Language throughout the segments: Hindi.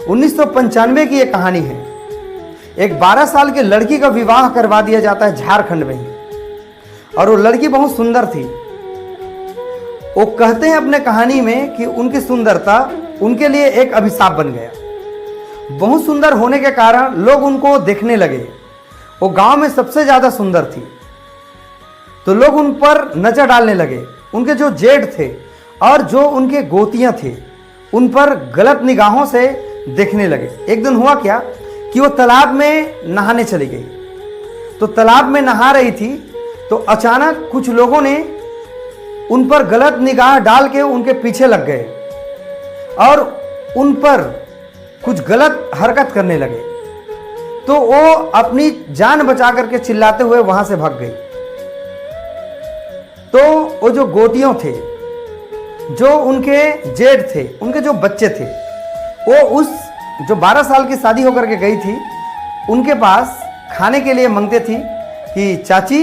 1995 की ये कहानी है। एक 12 साल की लड़की का विवाह करवा दिया जाता है झारखंड में ही, और वो लड़की बहुत सुंदर थी। वो कहते हैं अपने कहानी में कि उनकी सुंदरता उनके लिए एक अभिशाप बन गया। बहुत सुंदर होने के कारण लोग उनको देखने लगे। वो गांव में सबसे ज्यादा सुंदर थी, तो लोग उन पर नजर डालने लगे। उनके जो जेठ थे और जो उनके गोतियां थे उन पर गलत निगाहों से देखने लगे। एक दिन हुआ क्या कि वो तालाब में नहाने चली गई। तो तालाब में नहा रही थी तो अचानक कुछ लोगों ने उन पर गलत निगाह डाल के उनके पीछे लग गए और उन पर कुछ गलत हरकत करने लगे। तो वो अपनी जान बचा करके चिल्लाते हुए वहां से भाग गई। तो वो जो गोतियों थे, जो उनके जेठ थे, उनके जो बच्चे थे, वो उस जो 12 साल की शादी होकर के गई थी उनके पास खाने के लिए मांगते थी कि चाची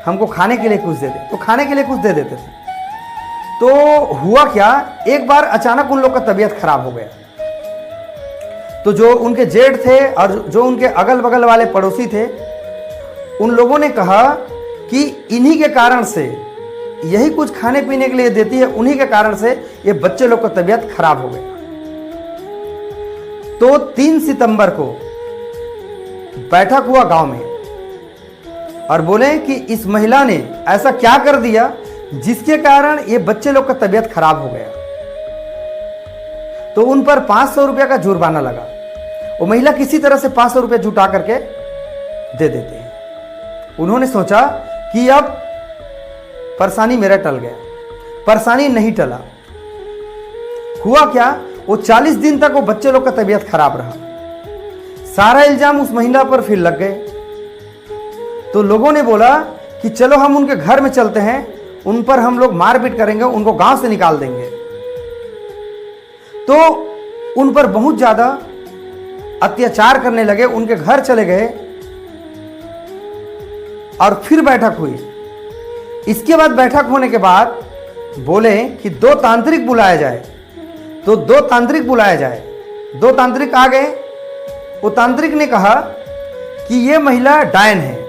हमको खाने के लिए कुछ दे दे। तो खाने के लिए कुछ दे देते थे। तो हुआ क्या, एक बार अचानक उन लोग का तबीयत खराब हो गया। तो जो उनके जेठ थे और जो उनके अगल बगल वाले पड़ोसी थे, उन लोगों ने कहा कि इन्हीं के कारण से, यही कुछ खाने पीने के लिए देती है, उन्हीं के कारण से ये बच्चे लोग का तबीयत खराब हो गया। तो 3 सितंबर को बैठक हुआ गांव में और बोले कि इस महिला ने ऐसा क्या कर दिया जिसके कारण ये बच्चे लोग का तबीयत खराब हो गया। तो उन पर 500 रुपया का जुर्माना लगा। वो महिला किसी तरह से 500 रुपया जुटा करके दे देते हैं। उन्होंने सोचा कि अब परेशानी मेरा टल गया। परेशानी नहीं टला। हुआ क्या, वो 40 दिन तक वो बच्चे लोग का तबीयत खराब रहा। सारा इल्जाम उस महिला पर फिर लग गए। तो लोगों ने बोला कि चलो हम उनके घर में चलते हैं, उन पर हम लोग मारपीट करेंगे, उनको गांव से निकाल देंगे। तो उन पर बहुत ज्यादा अत्याचार करने लगे। उनके घर चले गए और फिर बैठक हुई। इसके बाद बैठक होने के बाद बोले कि 2 तांत्रिक बुलाया जाए। तो 2 तांत्रिक बुलाया जाए। 2 तांत्रिक आ गए। वो तांत्रिक ने कहा कि ये महिला डायन है,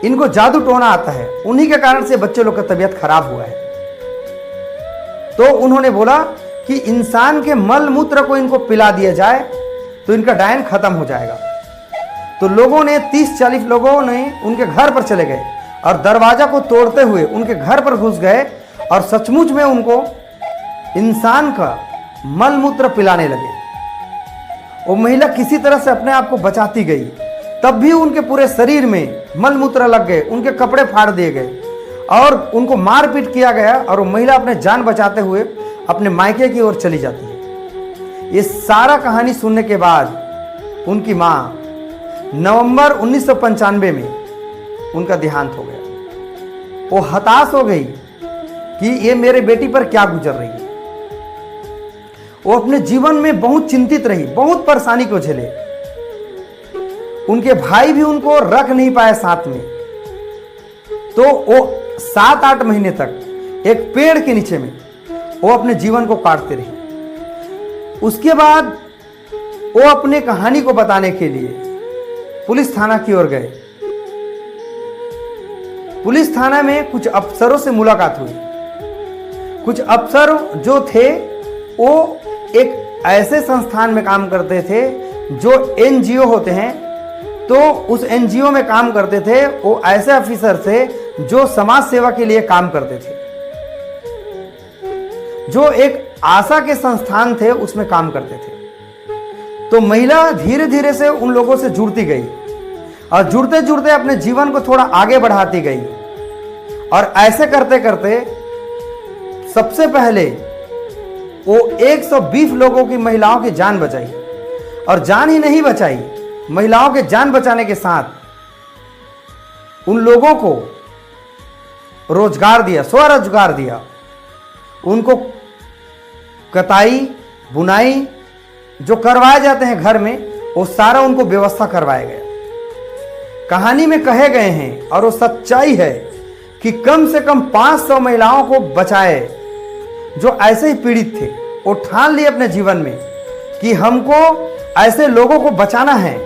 इनको जादू टोना आता है, उन्हीं के कारण से बच्चे लोग का तबीयत खराब हुआ है। तो उन्होंने बोला कि इंसान के मल मूत्र को इनको पिला दिया जाए तो इनका डायन खत्म हो जाएगा। तो लोगों ने 30-40 लोगों ने उनके घर पर चले गए और दरवाजा को तोड़ते हुए उनके घर पर घुस गए और सचमुच में उनको इंसान का मल मूत्र पिलाने लगे। वो महिला किसी तरह से अपने आप को बचाती गई, तब भी उनके पूरे शरीर में मल मूत्र लग गए, उनके कपड़े फाड़ दिए गए और उनको मारपीट किया गया। और वो महिला अपने जान बचाते हुए अपने मायके की ओर चली जाती है। ये सारा कहानी सुनने के बाद उनकी माँ नवंबर 1995 में उनका देहांत हो गया। वो हताश हो गई कि ये मेरे बेटी पर क्या गुजर रही है। वो अपने जीवन में बहुत चिंतित रही, बहुत परेशानी को झेले। उनके भाई भी उनको रख नहीं पाए साथ में। तो वो 7-8 महीने तक एक पेड़ के नीचे में वो अपने जीवन को काटते रही। उसके बाद वो अपने कहानी को बताने के लिए पुलिस थाना की ओर गए। पुलिस थाना में कुछ अफसरों से मुलाकात हुई। कुछ अफसर जो थे वो एक ऐसे संस्थान में काम करते थे जो एनजीओ होते हैं। तो उस एनजीओ में काम करते थे। वो ऐसे ऑफिसर थे जो समाज सेवा के लिए काम करते थे, जो एक आशा के संस्थान थे उसमें काम करते थे। तो महिला धीरे धीरे से उन लोगों से जुड़ती गई और जुड़ते जुड़ते अपने जीवन को थोड़ा आगे बढ़ाती गई। और ऐसे करते करते सबसे पहले वो 120 लोगों की, महिलाओं की जान बचाई। और जान ही नहीं बचाई, महिलाओं के जान बचाने के साथ उन लोगों को रोजगार दिया, स्वरोजगार दिया। उनको कताई बुनाई जो करवाए जाते हैं घर में, वो सारा उनको व्यवस्था करवाया गया। कहानी में कहे गए हैं और वो सच्चाई है कि कम से कम 500 महिलाओं को बचाए जो ऐसे ही पीड़ित थे। वो ठान लिए अपने जीवन में कि हमको ऐसे लोगों को बचाना है।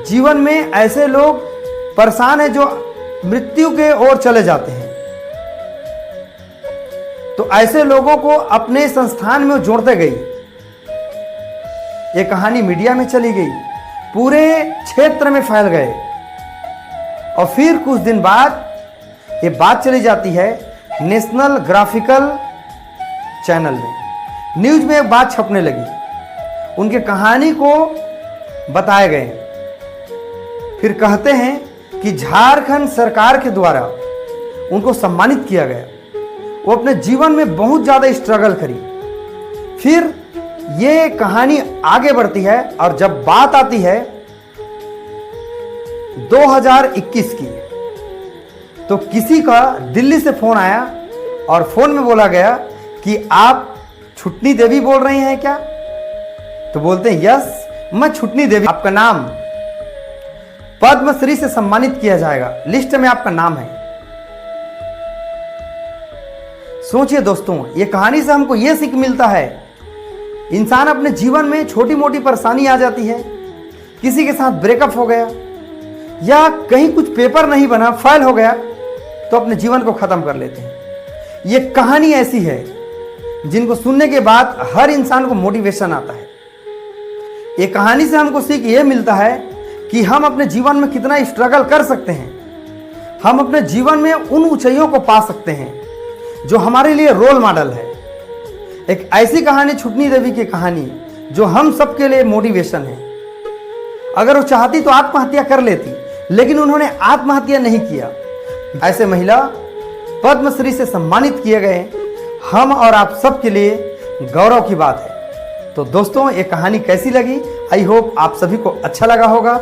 जीवन में ऐसे लोग परेशान हैं जो मृत्यु के ओर चले जाते हैं, तो ऐसे लोगों को अपने संस्थान में जोड़ते गई। ये कहानी मीडिया में चली गई, पूरे क्षेत्र में फैल गए, और फिर कुछ दिन बाद ये बात चली जाती है नेशनल ग्राफिकल चैनल में, न्यूज में एक बात छपने लगी, उनके कहानी को बताए गए। फिर कहते हैं कि झारखंड सरकार के द्वारा उनको सम्मानित किया गया। वो अपने जीवन में बहुत ज़्यादा स्ट्रगल करी। फिर ये कहानी आगे बढ़ती है, और जब बात आती है 2021 की, तो किसी का दिल्ली से फोन आया और फोन में बोला गया कि आप छुटनी देवी बोल रही हैं क्या? तो बोलते हैं यस, मैं छुटनी देवी। आपका नाम पद्मश्री से सम्मानित किया जाएगा, लिस्ट में आपका नाम है। सोचिए दोस्तों, ये कहानी से हमको यह सीख मिलता है, इंसान अपने जीवन में छोटी मोटी परेशानी आ जाती है, किसी के साथ ब्रेकअप हो गया या कहीं कुछ पेपर नहीं बना, फाइल हो गया, तो अपने जीवन को खत्म कर लेते हैं। ये कहानी ऐसी है जिनको सुनने के बाद हर इंसान को मोटिवेशन आता है। ये कहानी से हमको सीख ये मिलता है कि हम अपने जीवन में कितना स्ट्रगल कर सकते हैं, हम अपने जीवन में उन ऊंचाइयों को पा सकते हैं जो हमारे लिए रोल मॉडल है। एक ऐसी कहानी छुटनी देवी की कहानी जो हम सबके लिए मोटिवेशन है। अगर वो चाहती तो आत्महत्या कर लेती, लेकिन उन्होंने आत्महत्या नहीं किया। ऐसे महिला पद्मश्री से सम्मानित किए गए, हम और आप सबके लिए गौरव की बात है। तो दोस्तों, ये कहानी कैसी लगी? आई होप आप सभी को अच्छा लगा होगा।